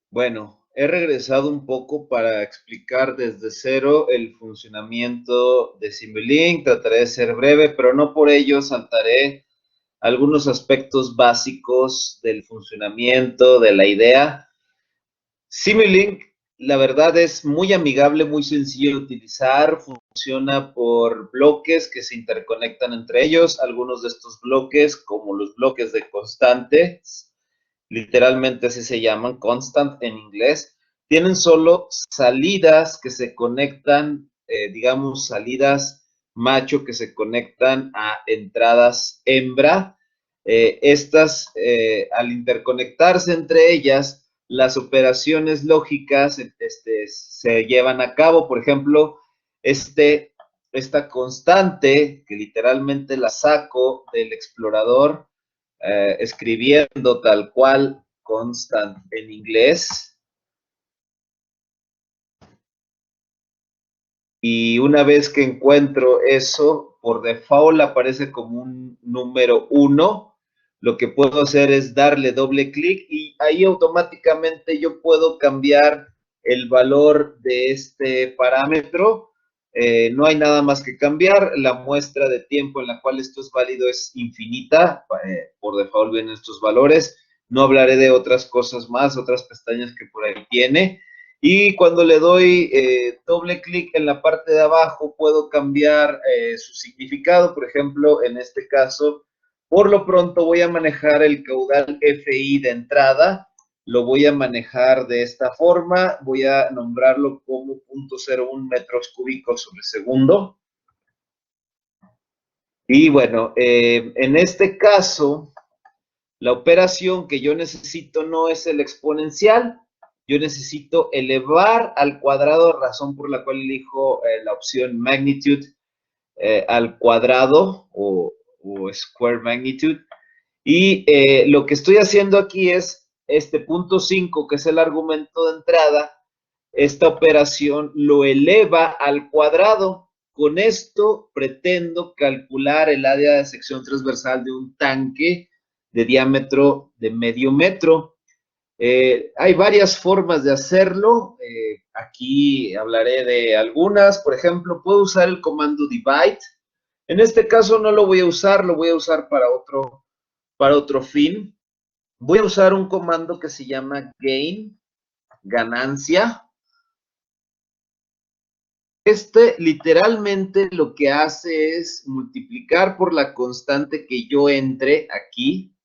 Bueno, he regresado un poco para explicar desde cero el funcionamiento de Simulink. Trataré de ser breve, pero no por ello saltaré algunos aspectos básicos del funcionamiento, de la idea. Simulink, la verdad es muy amigable, muy sencillo de utilizar, funciona por bloques que se interconectan entre ellos. Algunos de estos bloques, como los bloques de constantes, literalmente así se llaman, constant en inglés, tienen solo salidas que se conectan, digamos, salidas macho que se conectan a entradas hembra. Al interconectarse entre ellas, las operaciones lógicas se llevan a cabo. Por ejemplo, esta constante, que literalmente la saco del explorador, escribiendo tal cual constant en inglés, y una vez que encuentro eso, por default aparece como un número 1. Lo que puedo hacer es darle doble clic y ahí automáticamente yo puedo cambiar el valor de este parámetro. No hay nada más que cambiar. La muestra de tiempo en la cual esto es válido es infinita. Por default vienen estos valores. No hablaré de otras cosas más, otras pestañas que por ahí tiene. Y cuando le doy doble clic en la parte de abajo, puedo cambiar su significado. Por ejemplo, en este caso, por lo pronto voy a manejar el caudal FI de entrada. Lo voy a manejar de esta forma. Voy a nombrarlo como 0.01 metros cúbicos sobre segundo. Y bueno, en este caso, la operación que yo necesito no es el exponencial, yo necesito elevar al cuadrado, razón por la cual elijo la opción magnitude al cuadrado o square magnitude. Y lo que estoy haciendo aquí es este punto 5, que es el argumento de entrada, esta operación lo eleva al cuadrado. Con esto pretendo calcular el área de sección transversal de un tanque de diámetro de medio metro. Hay varias formas de hacerlo. Aquí hablaré de algunas. Por ejemplo, puedo usar el comando divide. En este caso no lo voy a usar, lo voy a usar para otro fin. Voy a usar un comando que se llama gain, ganancia. Literalmente lo que hace es multiplicar por la constante que yo entre aquí.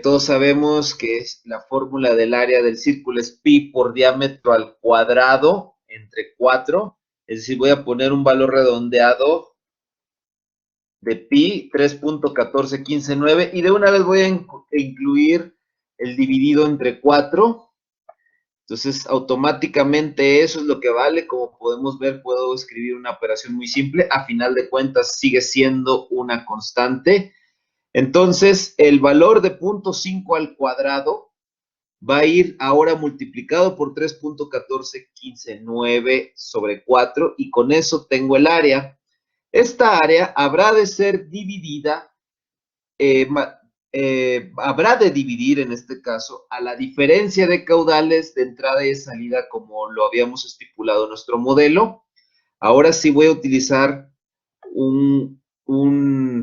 Todos sabemos que es la fórmula del área del círculo es pi por diámetro al cuadrado entre 4. Es decir, voy a poner un valor redondeado de pi, 3.14159, y de una vez voy a incluir el dividido entre 4. Entonces, automáticamente eso es lo que vale. Como podemos ver, puedo escribir una operación muy simple. A final de cuentas, sigue siendo una constante. Entonces, el valor de 0.5 al cuadrado va a ir ahora multiplicado por 3.14159 sobre 4, y con eso tengo el área. Esta área habrá de ser dividida, eh, habrá de dividir en este caso a la diferencia de caudales de entrada y de salida, como lo habíamos estipulado en nuestro modelo. Ahora sí voy a utilizar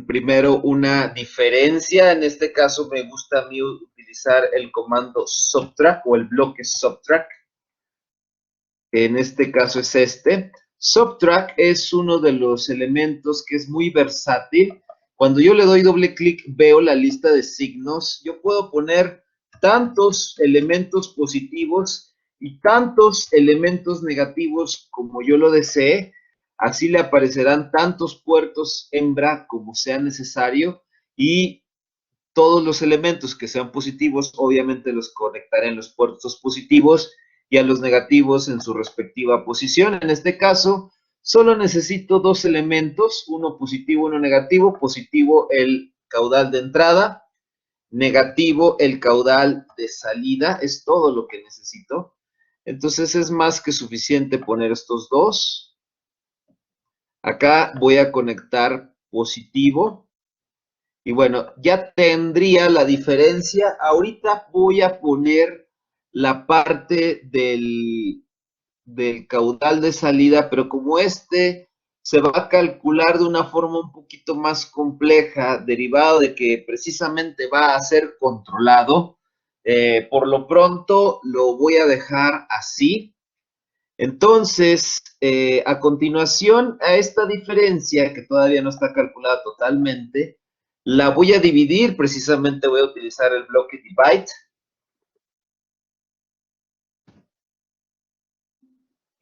primero una diferencia. En este caso me gusta a mí utilizar el comando subtract o el bloque subtract. En este caso es este. Subtract es uno de los elementos que es muy versátil. Cuando yo le doy doble clic, veo la lista de signos. Yo puedo poner tantos elementos positivos y tantos elementos negativos como yo lo desee. Así le aparecerán tantos puertos hembra como sea necesario, y todos los elementos que sean positivos, obviamente los conectaré en los puertos positivos, y a los negativos en su respectiva posición. En este caso, solo necesito dos elementos, uno positivo, uno negativo. Positivo, el caudal de entrada; negativo, el caudal de salida. Es todo lo que necesito. Entonces es más que suficiente poner estos dos. Acá voy a conectar positivo. Y bueno, ya tendría la diferencia. Ahorita voy a poner la parte del caudal de salida, pero como se va a calcular de una forma un poquito más compleja, derivado de que precisamente va a ser controlado, por lo pronto lo voy a dejar así. Entonces, a continuación, a esta diferencia, que todavía no está calculada totalmente, la voy a dividir, precisamente voy a utilizar el bloque divide.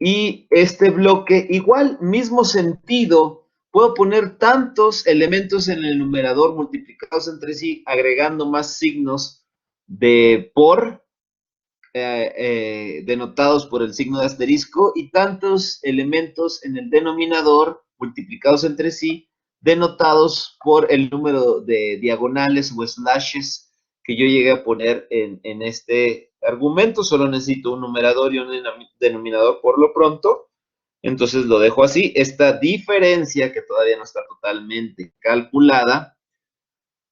Y este bloque, igual, mismo sentido, puedo poner tantos elementos en el numerador multiplicados entre sí, agregando más signos de por, denotados por el signo de asterisco, y tantos elementos en el denominador multiplicados entre sí, denotados por el número de diagonales o slashes que yo llegué a poner en este argumento. Solo necesito un numerador y un denominador por lo pronto. Entonces lo dejo así. Esta diferencia, que todavía no está totalmente calculada,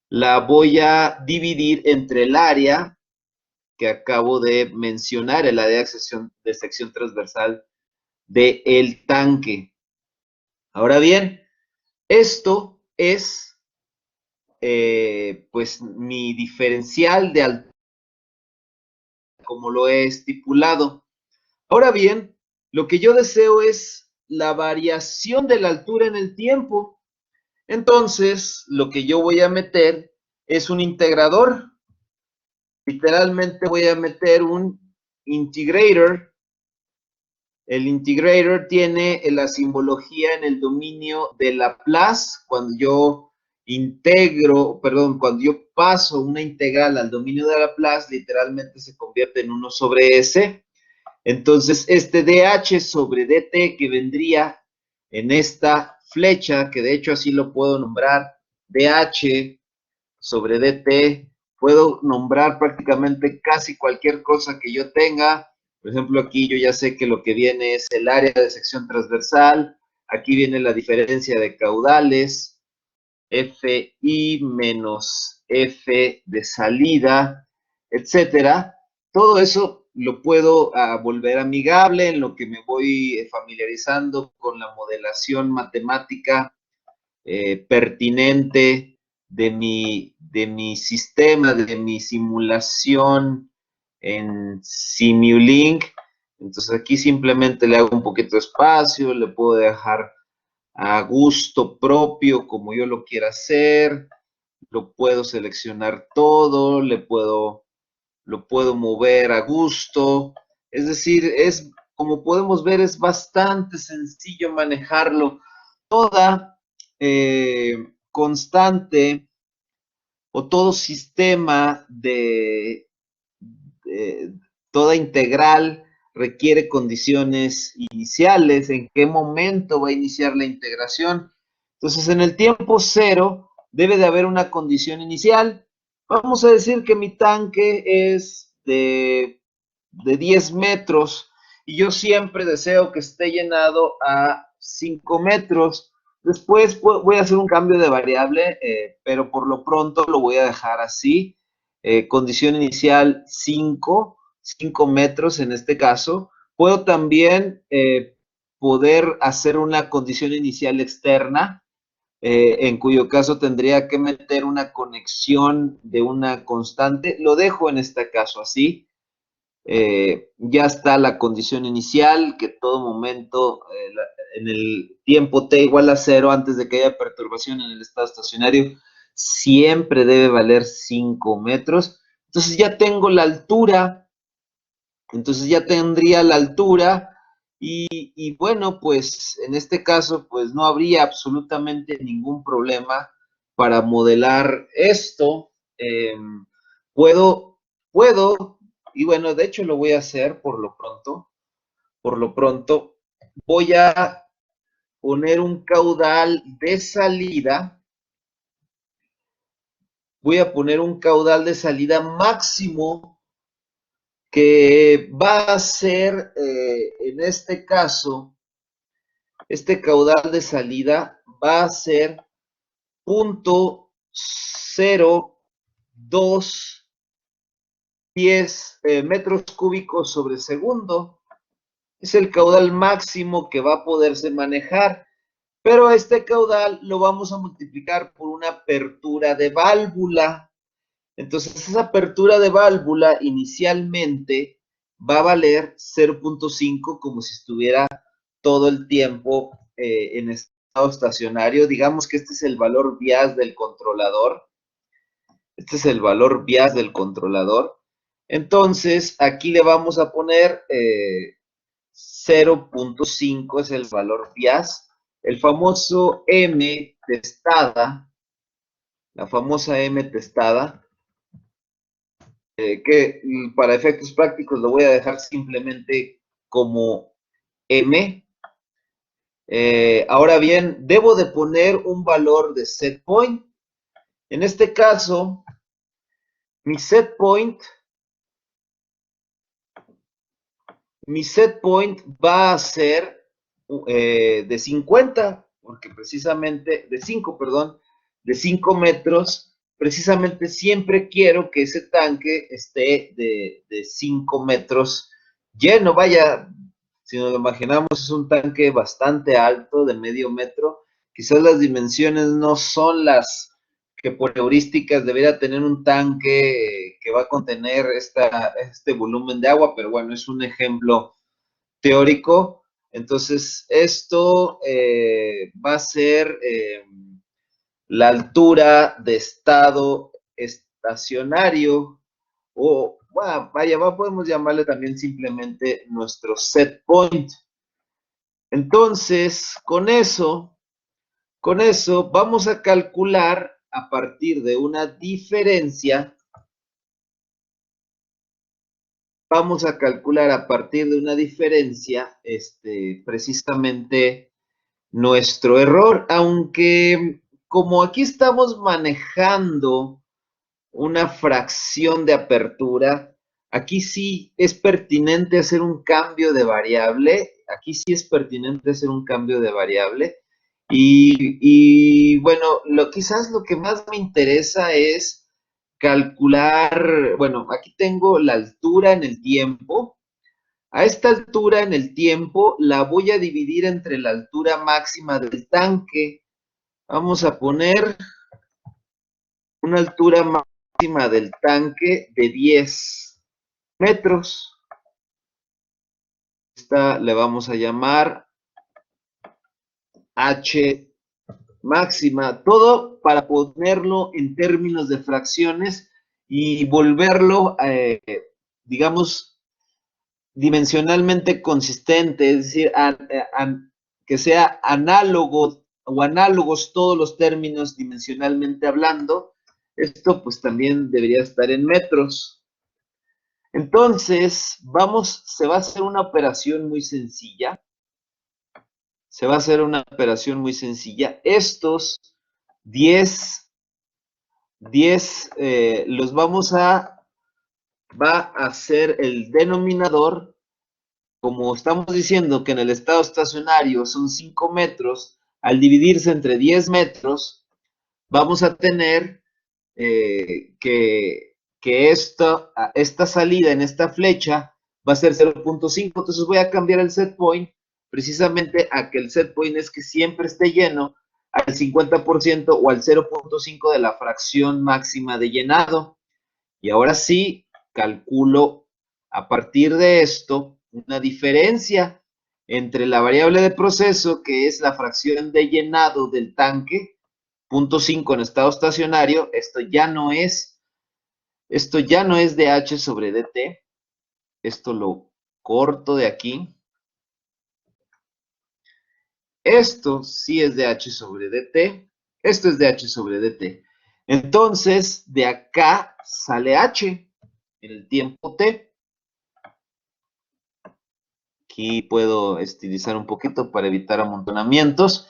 la voy a dividir entre el área que acabo de mencionar, el área de sección transversal del tanque. Ahora bien, esto es pues mi diferencial de altura, como lo he estipulado. Ahora bien, lo que yo deseo es la variación de la altura en el tiempo. Entonces, lo que yo voy a meter es un integrador. Literalmente voy a meter un integrator. El integrator tiene la simbología en el dominio de Laplace. Cuando yo cuando yo paso una integral al dominio de Laplace, literalmente se convierte en 1 sobre S. Entonces, este dH sobre dt que vendría en esta flecha, que de hecho así lo puedo nombrar, dH sobre dt, puedo nombrar prácticamente casi cualquier cosa que yo tenga. Por ejemplo, aquí yo ya sé que lo que viene es el área de sección transversal, aquí viene la diferencia de caudales, FI menos F de salida, etcétera. Todo eso lo puedo volver amigable en lo que me voy familiarizando con la modelación matemática pertinente de mi sistema, de mi simulación en Simulink. Entonces aquí simplemente le hago un poquito de espacio, le puedo dejar a gusto propio como yo lo quiera hacer, lo puedo seleccionar todo, lo puedo mover a gusto. Es decir, como podemos ver, es bastante sencillo manejarlo. Toda constante o todo sistema de toda integral requiere condiciones iniciales, en qué momento va a iniciar la integración. Entonces, en el tiempo cero debe de haber una condición inicial. Vamos a decir que mi tanque es de 10 metros y yo siempre deseo que esté llenado a 5 metros. Después voy a hacer un cambio de variable, pero por lo pronto lo voy a dejar así. Condición inicial 5 metros en este caso. Puedo también poder hacer una condición inicial externa, en cuyo caso tendría que meter una conexión de una constante. Lo dejo en este caso así. Ya está la condición inicial, que todo momento, en el tiempo t igual a 0, antes de que haya perturbación en el estado estacionario, siempre debe valer 5 metros. Entonces ya tengo la altura, entonces ya tendría la altura y bueno, pues en este caso, pues no habría absolutamente ningún problema para modelar esto. Puedo, puedo, y bueno, de hecho lo voy a hacer por lo pronto. Por lo pronto, voy a poner un caudal de salida. Voy a poner un caudal de salida máximo que va a ser, en este caso, este caudal de salida va a ser 0.02 10 metros cúbicos sobre segundo. Es el caudal máximo que va a poderse manejar, pero este caudal lo vamos a multiplicar por una apertura de válvula. Entonces, esa apertura de válvula inicialmente va a valer 0.5 como si estuviera todo el tiempo en estado estacionario. Digamos que este es el valor bias del controlador. Este es el valor bias del controlador. Entonces, aquí le vamos a poner 0.5 es el valor bias. El famoso M testada, la famosa M testada, que para efectos prácticos lo voy a dejar simplemente como M. Ahora bien, debo de poner un valor de set point. En este caso, mi set point va a ser de 50, porque precisamente, de 5, perdón, de 5 metros, precisamente siempre quiero que ese tanque esté de 5 metros lleno. Vaya, si nos lo imaginamos, es un tanque bastante alto, de medio metro. Quizás las dimensiones no son las que por heurísticas debería tener un tanque que va a contener este volumen de agua, pero bueno, es un ejemplo teórico. Entonces, esto va a ser la altura de estado estacionario o, bueno, vaya, podemos llamarle también simplemente nuestro set point. Entonces, con eso vamos a calcular a partir de una diferencia. Vamos a calcular a partir de una diferencia, precisamente nuestro error, aunque como aquí estamos manejando una fracción de apertura, aquí sí es pertinente hacer un cambio de variable, aquí sí es pertinente hacer un cambio de variable, y bueno, quizás lo que más me interesa es calcular, bueno, aquí tengo la altura en el tiempo. A esta altura en el tiempo la voy a dividir entre la altura máxima del tanque. Vamos a poner una altura máxima del tanque de 10 metros. Esta le vamos a llamar H máxima. Todo para ponerlo en términos de fracciones y volverlo, digamos, dimensionalmente consistente, es decir, que sea análogo o análogos todos los términos dimensionalmente hablando. Esto pues también debería estar en metros. Entonces, se va a hacer una operación muy sencilla. Se va a hacer una operación muy sencilla. Estos 10 los va a ser el denominador. Como estamos diciendo que en el estado estacionario son 5 metros, al dividirse entre 10 metros, vamos a tener que esta salida en esta flecha va a ser 0.5. Entonces voy a cambiar el set point precisamente a que el set point es que siempre esté lleno al 50% o al 0.5 de la fracción máxima de llenado. Y ahora sí, calculo a partir de esto una diferencia entre la variable de proceso, que es la fracción de llenado del tanque, 0.5 en estado estacionario. Esto ya no es de H sobre dt. Esto lo corto de aquí. Esto sí es de H sobre dt. Esto es de H sobre dt. Entonces, de acá sale H en el tiempo t. Aquí puedo estilizar un poquito para evitar amontonamientos.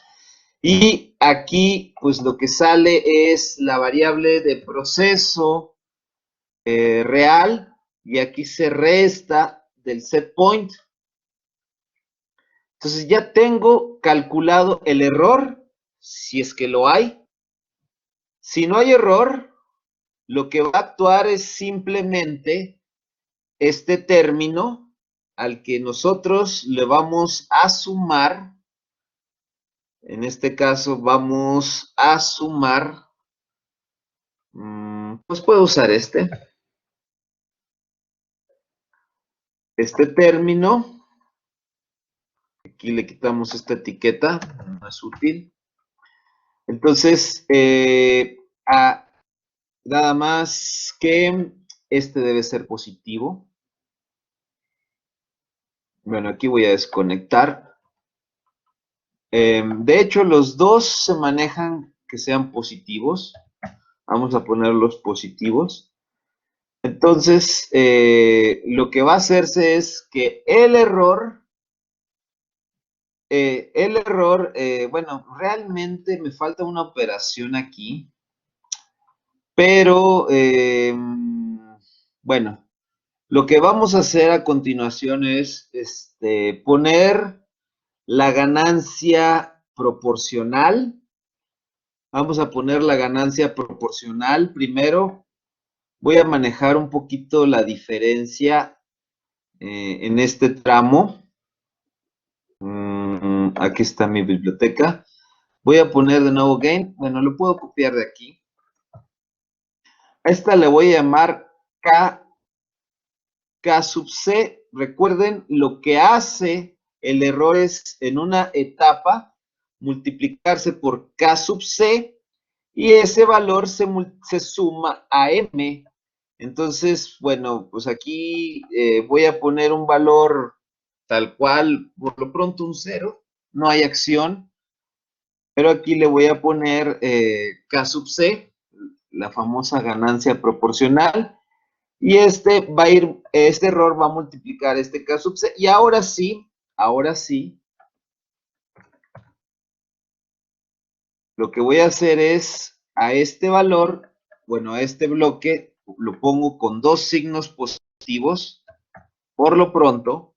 Y aquí, pues lo que sale es la variable de proceso real, y aquí se resta del set point. Entonces ya tengo calculado el error, si es que lo hay. Si no hay error, lo que va a actuar es simplemente este término al que nosotros le vamos a sumar, en este caso vamos a sumar, pues puedo usar este término, aquí le quitamos esta etiqueta, no es útil. Entonces, nada más que este debe ser positivo. Bueno, aquí voy a desconectar. De hecho, los dos se manejan que sean positivos. Vamos a poner los positivos. Entonces, lo que va a hacerse es que el error, bueno, realmente me falta una operación aquí, pero, bueno, lo que vamos a hacer a continuación es poner la ganancia proporcional. Vamos a poner la ganancia proporcional primero. Voy a manejar un poquito la diferencia en este tramo. Aquí está mi biblioteca. Voy a poner de nuevo gain. Bueno, lo puedo copiar de aquí. A esta le voy a llamar K sub C. Recuerden, lo que hace el error es en una etapa multiplicarse por K sub C y ese valor se suma a M. Entonces, bueno, pues aquí voy a poner un valor tal cual, por lo pronto un 0, no hay acción, pero aquí le voy a poner K sub C, la famosa ganancia proporcional, y este error va a multiplicar este K sub C, y ahora sí, lo que voy a hacer es a este valor, bueno, a este bloque, lo pongo con dos signos positivos, por lo pronto,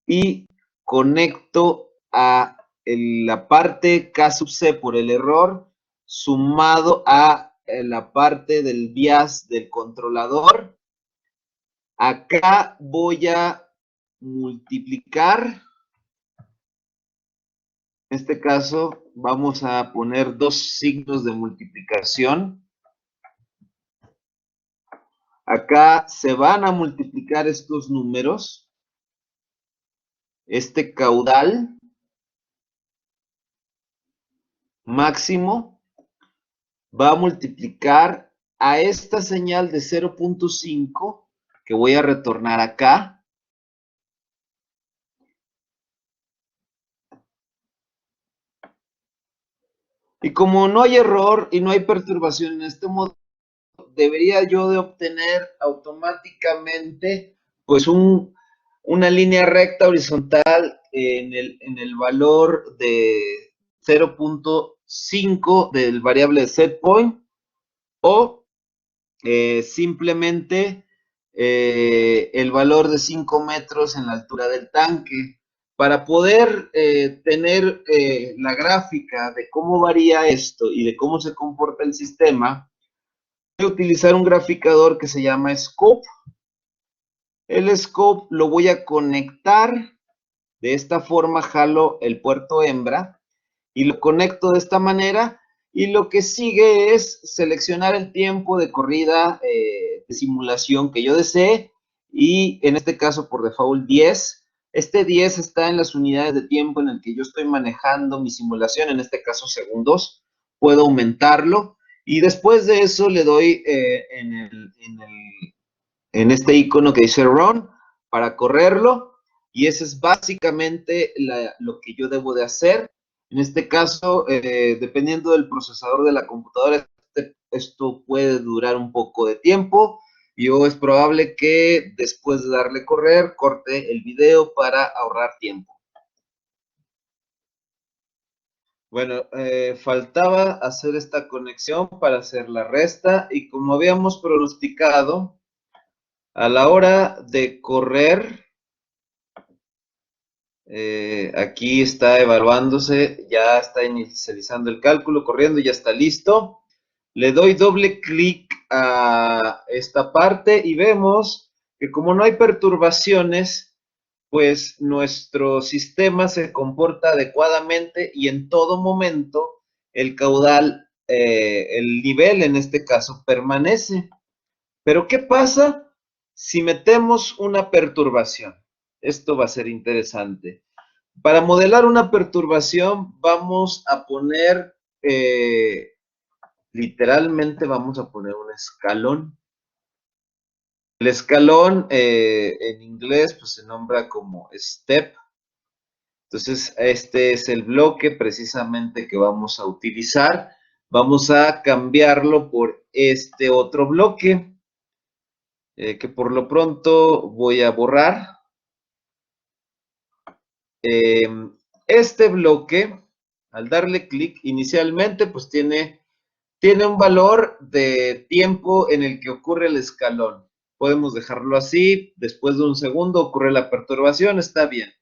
y conecto a la parte K sub C por el error, sumado a la parte del bias del controlador. Acá voy a multiplicar. En este caso vamos a poner dos signos de multiplicación. Acá se van a multiplicar estos números. Este caudal máximo va a multiplicar a esta señal de 0.5 que voy a retornar acá. Y como no hay error y no hay perturbación en este modo, debería yo de obtener automáticamente pues una línea recta horizontal en el valor de 0.5 del variable de set point, o simplemente el valor de 5 metros en la altura del tanque. Para poder tener la gráfica de cómo varía esto y de cómo se comporta el sistema, voy a utilizar un graficador que se llama Scope. El Scope lo voy a conectar de esta forma, jalo el puerto hembra y lo conecto de esta manera, y lo que sigue es seleccionar el tiempo de corrida de simulación que yo desee, y en este caso por default 10. Este 10 está en las unidades de tiempo en el que yo estoy manejando mi simulación, en este caso segundos. Puedo aumentarlo y después de eso le doy en este icono que dice Run para correrlo, y eso es básicamente lo que yo debo de hacer. En este caso, dependiendo del procesador de la computadora, esto puede durar un poco de tiempo. Yo es probable que después de darle correr, corte el video para ahorrar tiempo. Bueno, faltaba hacer esta conexión para hacer la resta, y como habíamos pronosticado, a la hora de correr, aquí está evaluándose, ya está inicializando el cálculo, corriendo, ya está listo. Le doy doble clic a esta parte y vemos que como no hay perturbaciones, pues nuestro sistema se comporta adecuadamente y en todo momento el caudal, el nivel en este caso, permanece. Pero ¿qué pasa si metemos una perturbación? Esto va a ser interesante. Para modelar una perturbación vamos a poner, literalmente vamos a poner un escalón. El escalón en inglés pues se nombra como step. Entonces este es el bloque precisamente que vamos a utilizar. Vamos a cambiarlo por este otro bloque que por lo pronto voy a borrar. Este bloque, al darle clic inicialmente, pues tiene un valor de tiempo en el que ocurre el escalón. Podemos dejarlo así, después de un segundo ocurre la perturbación, está bien.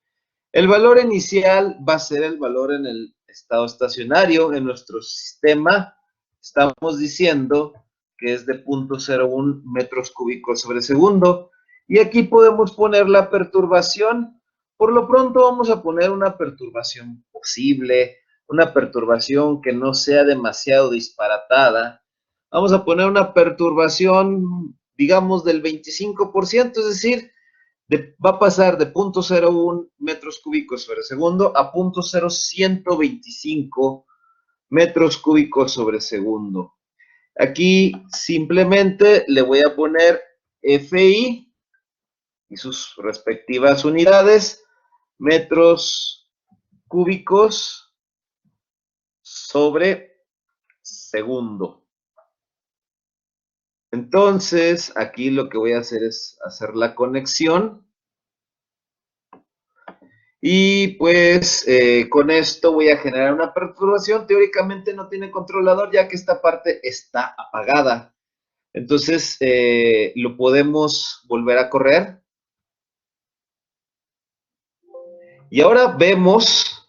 El valor inicial va a ser el valor en el estado estacionario. En nuestro sistema estamos diciendo que es de 0.01 metros cúbicos sobre segundo. Y aquí podemos poner la perturbación. Por lo pronto vamos a poner una perturbación posible, una perturbación que no sea demasiado disparatada. Vamos a poner una perturbación, digamos, del 25%, es decir, va a pasar de 0.01 metros cúbicos sobre segundo a 0.0125 metros cúbicos sobre segundo. Aquí simplemente le voy a poner FI y sus respectivas unidades, metros cúbicos sobre segundo. Entonces, aquí lo que voy a hacer es hacer la conexión. Y pues con esto voy a generar una perturbación. Teóricamente no tiene controlador ya que esta parte está apagada. Entonces lo podemos volver a correr. Y ahora vemos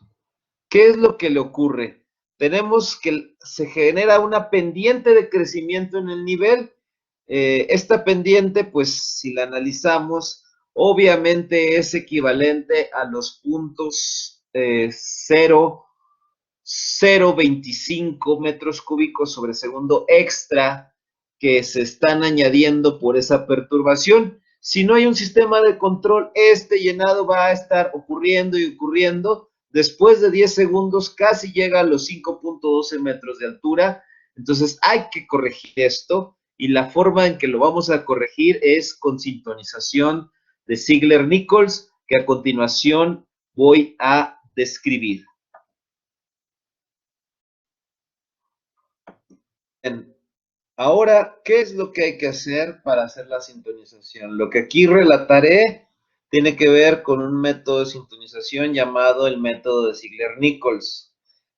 qué es lo que le ocurre. Tenemos que se genera una pendiente de crecimiento en el nivel. Esta pendiente, pues si la analizamos, obviamente es equivalente a los puntos 0.25 metros cúbicos sobre segundo extra que se están añadiendo por esa perturbación. Si no hay un sistema de control, este llenado va a estar ocurriendo y ocurriendo. Después de 10 segundos casi llega a los 5.12 metros de altura. Entonces hay que corregir esto y la forma en que lo vamos a corregir es con sintonización de Ziegler-Nichols, que a continuación voy a describir. Bien. Ahora, ¿qué es lo que hay que hacer para hacer la sintonización? Lo que aquí relataré tiene que ver con un método de sintonización llamado el método de Ziegler-Nichols.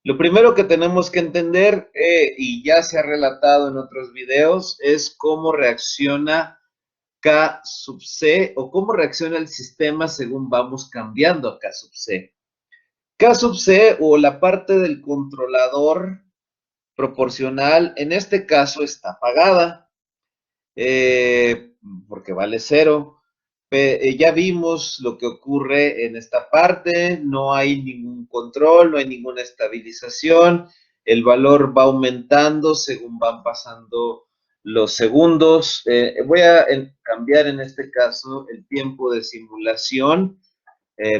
Lo primero que tenemos que entender, y ya se ha relatado en otros videos, es cómo reacciona K sub C o cómo reacciona el sistema según vamos cambiando a K sub C. K sub C o la parte del controlador proporcional, en este caso está apagada, porque vale 0. Ya vimos lo que ocurre en esta parte, no hay ningún control, no hay ninguna estabilización, el valor va aumentando según van pasando los segundos. Voy a cambiar en este caso el tiempo de simulación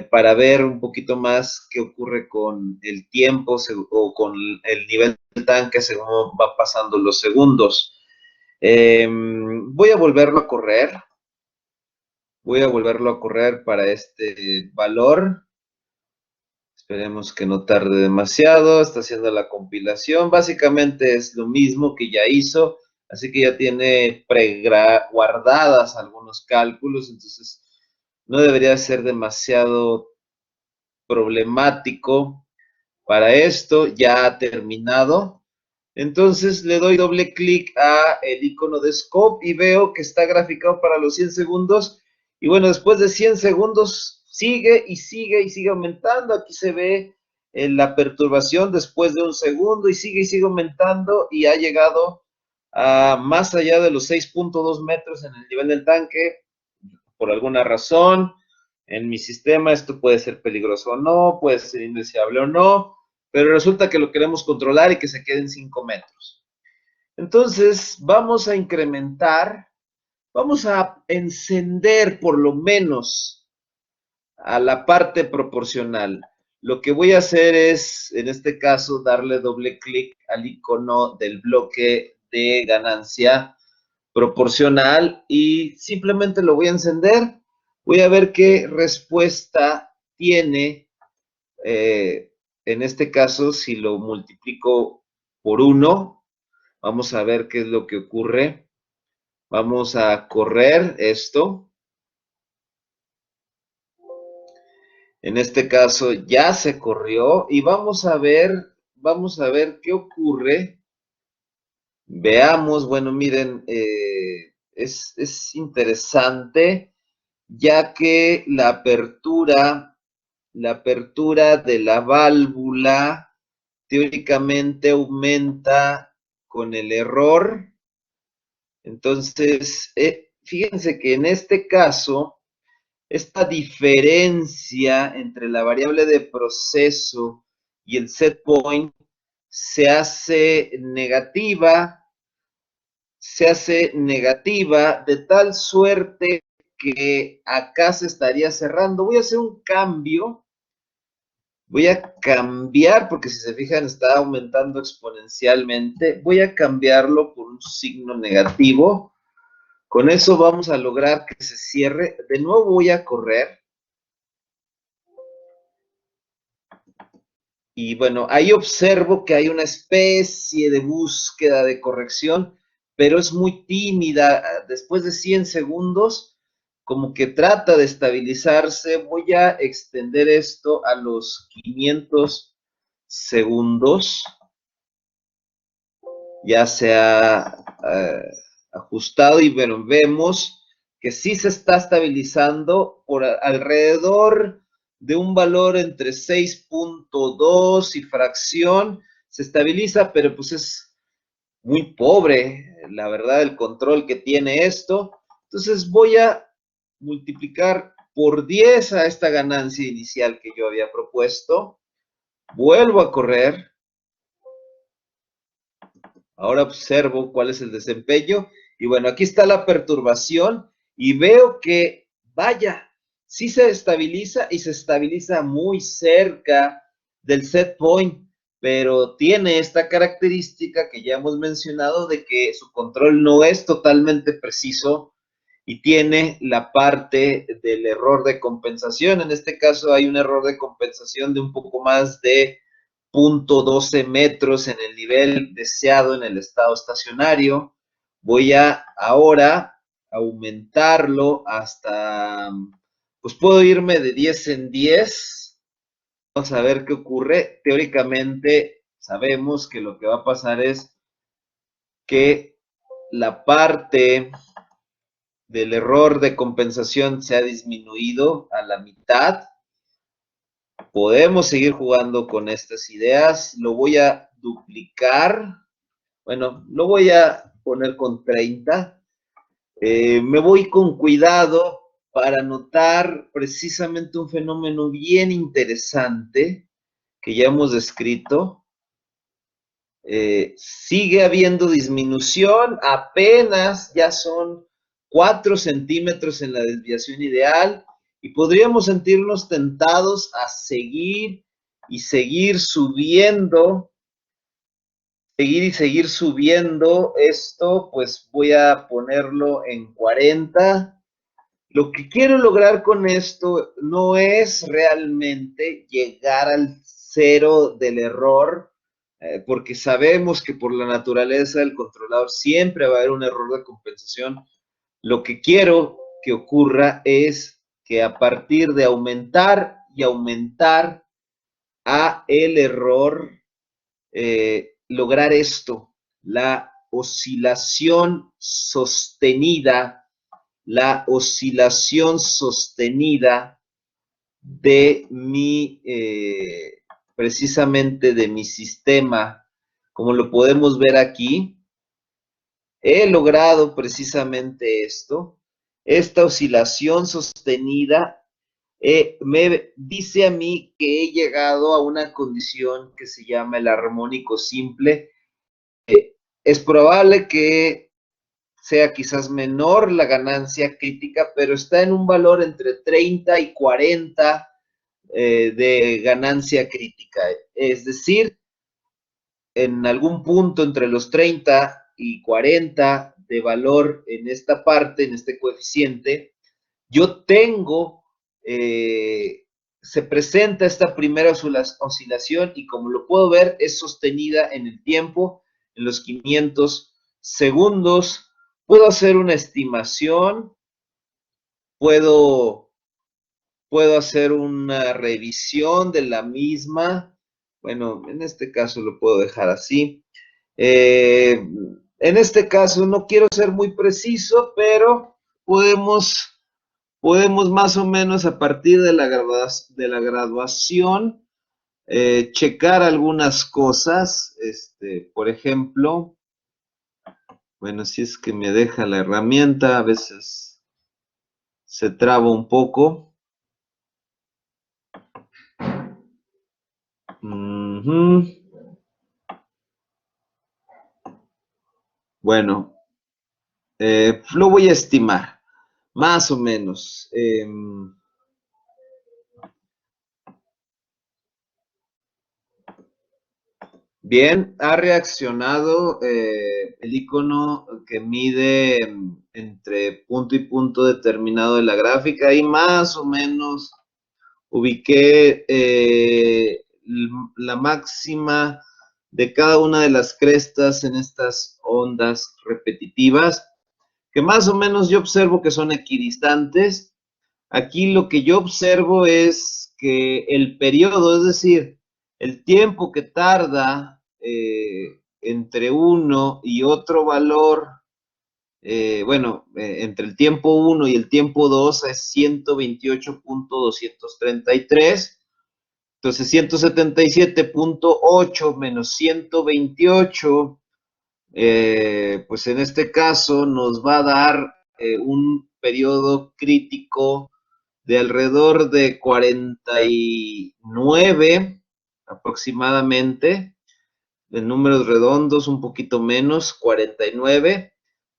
para ver un poquito más qué ocurre con el tiempo o con el nivel del tanque según va pasando los segundos. Voy a volverlo a correr. Voy a volverlo a correr para este valor. Esperemos que no tarde demasiado. Está haciendo la compilación. Básicamente es lo mismo que ya hizo. Así que ya tiene preguardadas algunos cálculos. Entonces no debería ser demasiado problemático para esto. Ya ha terminado. Entonces le doy doble clic a el icono de scope y veo que está graficado para los 100 segundos. Y bueno, después de 100 segundos sigue y sigue y sigue aumentando. Aquí se ve la perturbación después de un segundo y sigue aumentando y ha llegado más allá de los 6.2 metros en el nivel del tanque, por alguna razón, en mi sistema esto puede ser peligroso o no, puede ser indeseable o no, pero resulta que lo queremos controlar y que se quede en 5 metros. Entonces, vamos a incrementar, vamos a encender por lo menos a la parte proporcional. Lo que voy a hacer es, en este caso, darle doble clic al icono del bloque de ganancia proporcional y simplemente lo voy a encender. Voy a ver qué respuesta tiene. En este caso, si lo multiplico por 1, vamos a ver qué es lo que ocurre. Vamos a correr esto. En este caso ya se corrió y vamos a ver qué ocurre. Veamos, bueno, miren, es interesante ya que la apertura de la válvula teóricamente aumenta con el error. Entonces, fíjense que en este caso, esta diferencia entre la variable de proceso y el set point se hace negativa de tal suerte que acá se estaría cerrando. Voy a hacer un cambio. Voy a cambiar, porque si se fijan está aumentando exponencialmente. Voy a cambiarlo por un signo negativo. Con eso vamos a lograr que se cierre. De nuevo voy a correr. Y bueno, ahí observo que hay una especie de búsqueda de corrección, pero es muy tímida. Después de 100 segundos, como que trata de estabilizarse. Voy a extender esto a los 500 segundos. Ya se ha ajustado y bueno, vemos que sí se está estabilizando por alrededor de un valor entre 6.2 y fracción. Se estabiliza, pero pues es muy pobre, la verdad, el control que tiene esto. Entonces voy a multiplicar por 10 a esta ganancia inicial que yo había propuesto. Vuelvo a correr. Ahora observo cuál es el desempeño. Y bueno, aquí está la perturbación y veo que, vaya, sí se estabiliza y se estabiliza muy cerca del set point, pero tiene esta característica que ya hemos mencionado de que su control no es totalmente preciso y tiene la parte del error de compensación. En este caso hay un error de compensación de un poco más de 0.12 metros en el nivel deseado en el estado estacionario. Voy a ahora aumentarlo hasta, pues puedo irme de 10 en 10. Vamos a ver qué ocurre. Teóricamente sabemos que lo que va a pasar es que la parte del error de compensación se ha disminuido a la mitad. Podemos seguir jugando con estas ideas. Lo voy a duplicar. Bueno, lo voy a poner con 30. Me voy con cuidado para notar precisamente un fenómeno bien interesante que ya hemos descrito. Sigue habiendo disminución, apenas ya son 4 centímetros en la desviación ideal y podríamos sentirnos tentados a seguir y seguir subiendo, seguir subiendo esto, pues voy a ponerlo en 40. Lo que quiero lograr con esto no es realmente llegar al cero del error, porque sabemos que por la naturaleza del controlador siempre va a haber un error de compensación. Lo que quiero que ocurra es que a partir de aumentar y aumentar a el error, lograr esto, la oscilación sostenida de mi, precisamente de mi sistema, como lo podemos ver aquí. he logrado precisamente esto. Esta oscilación sostenida me dice a mí que he llegado a una condición que se llama el armónico simple. Es probable que sea quizás menor la ganancia crítica, pero está en un valor entre 30 y 40 de ganancia crítica. Es decir, en algún punto entre los 30 y 40 de valor en esta parte, en este coeficiente, yo tengo, se presenta esta primera oscilación y como lo puedo ver es sostenida en el tiempo, en los 500 segundos. Puedo hacer una estimación, puedo hacer una revisión de la misma. Bueno, en este caso lo puedo dejar así. En este caso no quiero ser muy preciso, pero podemos más o menos a partir de la graduación checar algunas cosas. Por ejemplo, bueno, si es que me deja la herramienta, a veces se traba un poco. Bueno, lo voy a estimar, más o menos. Bien, ha reaccionado el icono que mide entre punto y punto determinado de la gráfica y más o menos ubiqué la máxima de cada una de las crestas en estas ondas repetitivas, que más o menos yo observo que son equidistantes. Aquí lo que yo observo es que el periodo, es decir, el tiempo que tarda entre uno y otro valor, entre el tiempo 1 y el tiempo 2 es 128.233. Entonces 177.8 menos 128, pues en este caso nos va a dar un periodo crítico de alrededor de 49 aproximadamente, en números redondos un poquito menos, 49,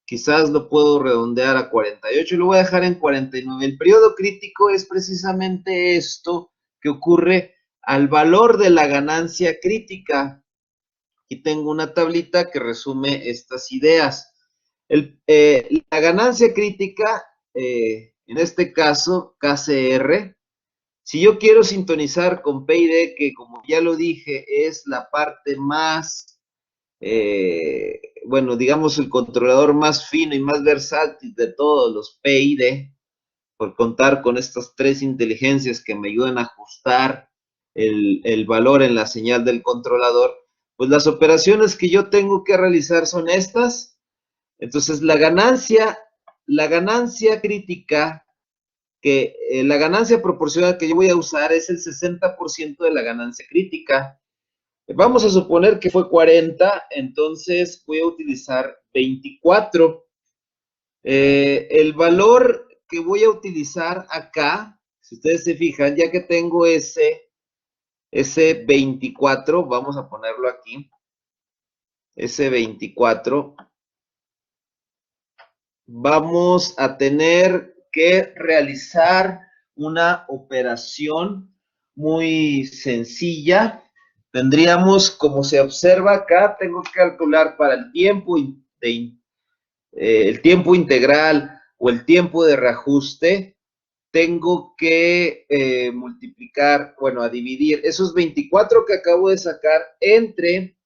quizás lo puedo redondear a 48 y lo voy a dejar en 49. El periodo crítico es precisamente esto que ocurre al valor de la ganancia crítica. Aquí tengo una tablita que resume estas ideas. La ganancia crítica, en este caso, KCR, si yo quiero sintonizar con PID, que como ya lo dije, es la parte más, bueno, digamos el controlador más fino y más versátil de todos los PID, por contar con estas tres inteligencias que me ayudan a ajustar el valor en la señal del controlador, pues las operaciones que yo tengo que realizar son estas. Entonces la ganancia crítica, que la ganancia proporcional que yo voy a usar es el 60% de la ganancia crítica. Vamos a suponer que fue 40, entonces voy a utilizar 24. El valor que voy a utilizar acá, si ustedes se fijan, ya que tengo ese 24, vamos a ponerlo aquí, ese 24, vamos a tener que realizar una operación muy sencilla. Tendríamos, como se observa acá, tengo que calcular para el tiempo el tiempo integral o el tiempo de reajuste, tengo que multiplicar, bueno, a dividir esos 24 que acabo de sacar entre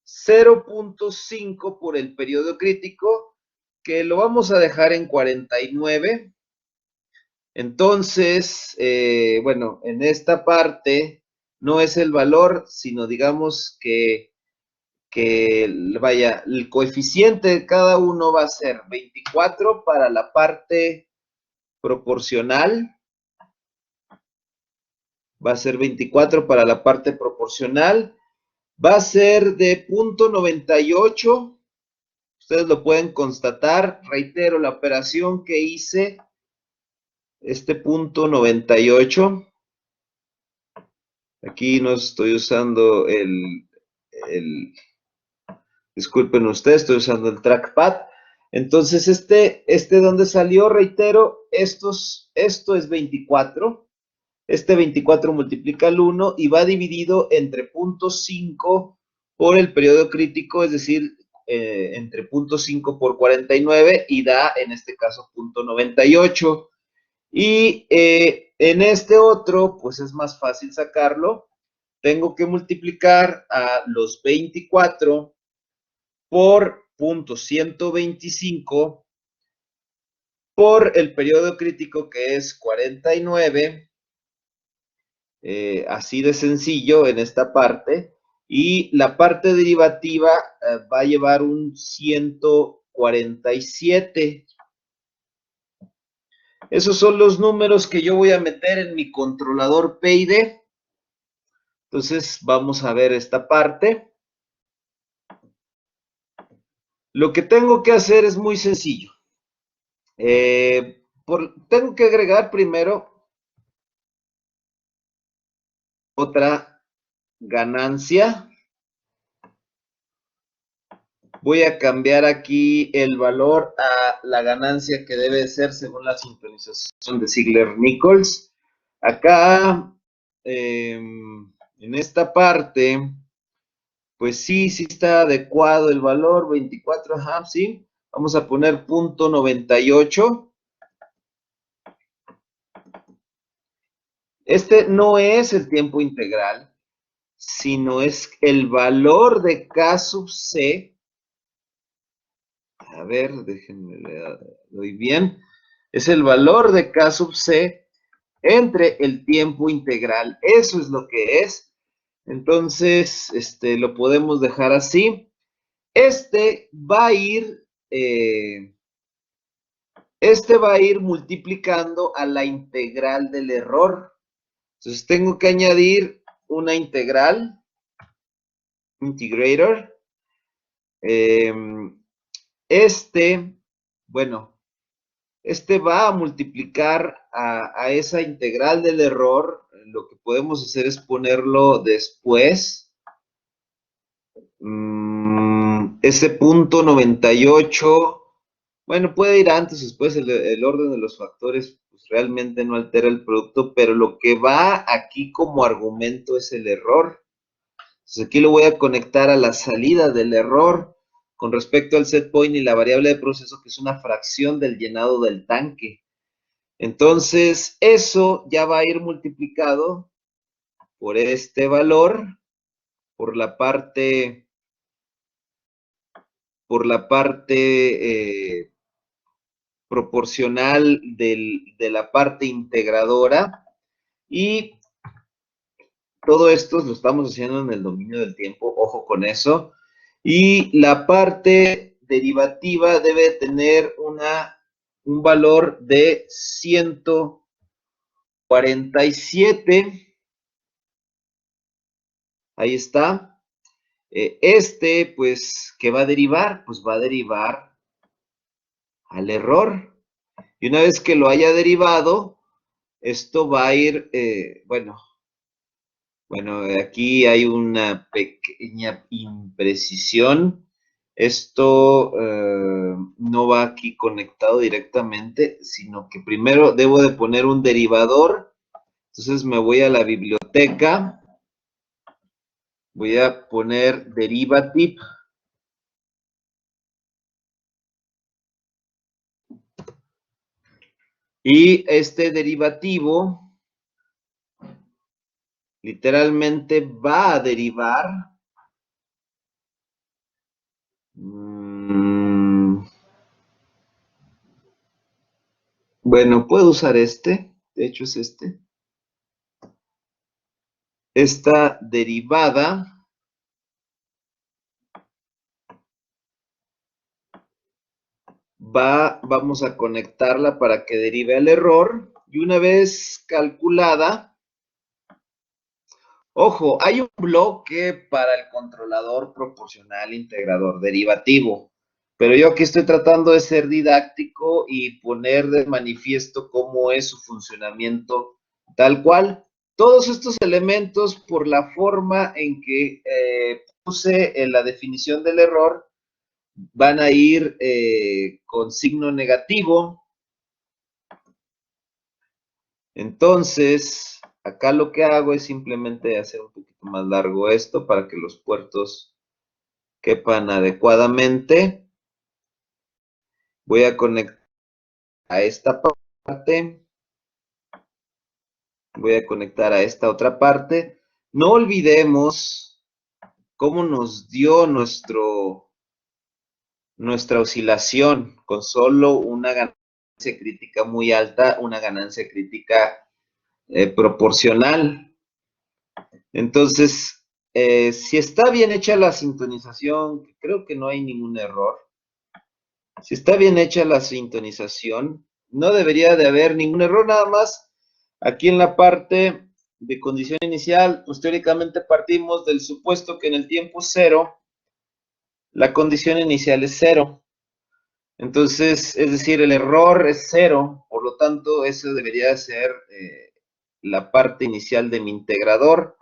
0.5 por el periodo crítico, que lo vamos a dejar en 49. Entonces, bueno, en esta parte no es el valor, sino digamos que vaya, el coeficiente de cada uno va a ser 24 para la parte proporcional, va a ser 24 para la parte proporcional, va a ser de 0.98, Ustedes lo pueden constatar. Reitero, la operación que hice, este punto 98. Aquí no estoy usando disculpen ustedes, estoy usando el trackpad. Entonces, ¿dónde salió? Reitero, esto es 24. Este 24 multiplica el 1 y va dividido entre 0.5 por el periodo crítico, es decir, entre 0.5 por 49 y da, en este caso, 0.98. Y en este otro, pues es más fácil sacarlo. Tengo que multiplicar a los 24 por 0.125 por el periodo crítico, que es 49. Así de sencillo en esta parte, y la parte derivativa va a llevar un 147. Esos son los números que yo voy a meter en mi controlador PID. Entonces vamos a ver esta parte. Lo que tengo que hacer es muy sencillo. Tengo que agregar primero otra ganancia. Voy a cambiar aquí el valor a la ganancia que debe ser según la sincronización de Ziegler-Nichols. Acá, en esta parte, pues sí está adecuado el valor, 24, ajá, sí. Vamos a poner 0.98. Este no es el tiempo integral, sino es el valor de K sub C. A ver, déjenme le doy bien. Es el valor de K sub C entre el tiempo integral. Eso es lo que es. Entonces, lo podemos dejar así. Va a ir, va a ir multiplicando a la integral del error. Entonces, tengo que añadir una integral, integrator. Bueno, va a multiplicar a esa integral del error. Lo que podemos hacer es ponerlo después. Ese punto 98, bueno, puede ir antes o después. El orden de los factores pues, realmente no altera el producto, pero lo que va aquí como argumento es el error. Entonces aquí lo voy a conectar a la salida del error con respecto al set point y la variable de proceso, que es una fracción del llenado del tanque. Entonces, eso ya va a ir multiplicado por este valor, por la parte proporcional de la parte integradora, y todo esto lo estamos haciendo en el dominio del tiempo, ojo con eso, y la parte derivativa debe tener un valor de 147. Ahí está. Pues, ¿qué va a derivar? Pues va a derivar al error. Y una vez que lo haya derivado, esto va a ir, bueno, aquí hay una pequeña imprecisión. Esto no va aquí conectado directamente, sino que primero debo de poner un derivador. Entonces me voy a la biblioteca. Voy a poner derivative. Y este derivativo literalmente va a derivar. Bueno, puedo usar de hecho es esta derivada vamos a conectarla para que derive al error, y una vez calculada, ojo, hay un bloque para el controlador proporcional integrador derivativo. Pero yo aquí estoy tratando de ser didáctico y poner de manifiesto cómo es su funcionamiento tal cual. Todos estos elementos, por la forma en que puse en la definición del error, van a ir con signo negativo. Entonces, acá lo que hago es simplemente hacer un poquito más largo esto para que los puertos quepan adecuadamente. Voy a conectar a esta parte. Voy a conectar a esta otra parte. No olvidemos cómo nos dio nuestra oscilación con solo una ganancia crítica muy alta, una ganancia crítica proporcional. Entonces, si está bien hecha la sintonización, creo que no hay ningún error. Si está bien hecha la sintonización, no debería de haber ningún error, nada más. Aquí en la parte de condición inicial, pues teóricamente partimos del supuesto que en el tiempo cero, la condición inicial es cero. Entonces, es decir, el error es cero, por lo tanto, eso debería ser la parte inicial de mi integrador,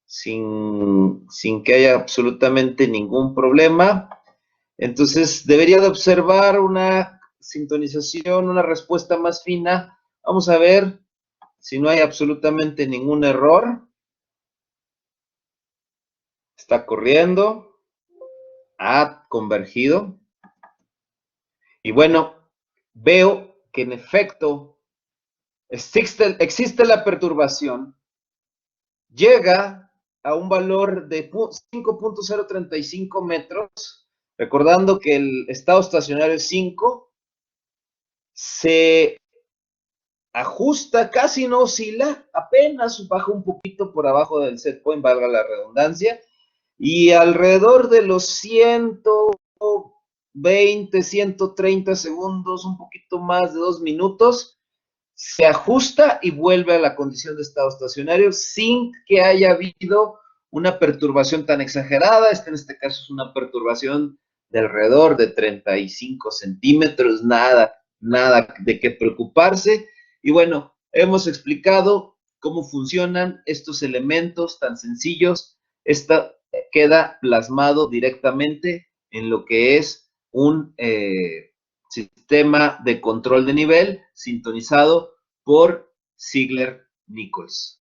sin que haya absolutamente ningún problema. Entonces, debería de observar una sintonización, una respuesta más fina. Vamos a ver si no hay absolutamente ningún error. Está corriendo. Ha convergido. Y bueno, veo que en efecto existe la perturbación. Llega a un valor de 5.035 metros. Recordando que el estado estacionario es 5. Se ajusta, casi no oscila, apenas baja un poquito por abajo del set point, valga la redundancia, y alrededor de los 120, 130 segundos, un poquito más de 2 minutos, se ajusta y vuelve a la condición de estado estacionario sin que haya habido una perturbación tan exagerada. En este caso es una perturbación de alrededor de 35 centímetros, nada de qué preocuparse. Y bueno, hemos explicado cómo funcionan estos elementos tan sencillos. Esta queda plasmado directamente en lo que es un sistema de control de nivel sintonizado por Ziegler-Nichols.